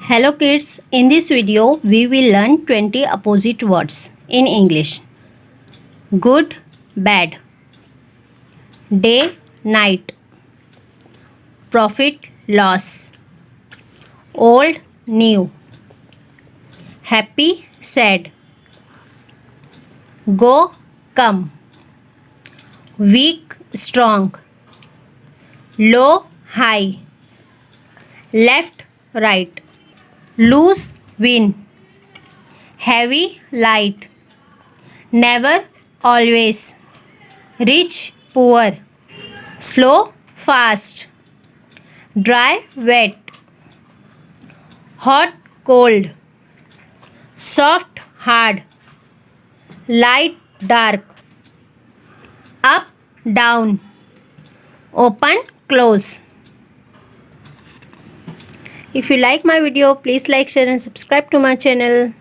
Hello kids, in this video we will learn 20 opposite words in English. Good, bad. Day, night. Profit, loss. Old, new. Happy, sad. Go, come. Weak, strong. Low, high. Left, right. Loose, win. Heavy, light. Never, always. Rich, poor. Slow, fast. Dry, wet. Hot, cold. Soft, hard. Light, dark. Up, down. Open, close. If you like my video, please like, share and subscribe to my channel.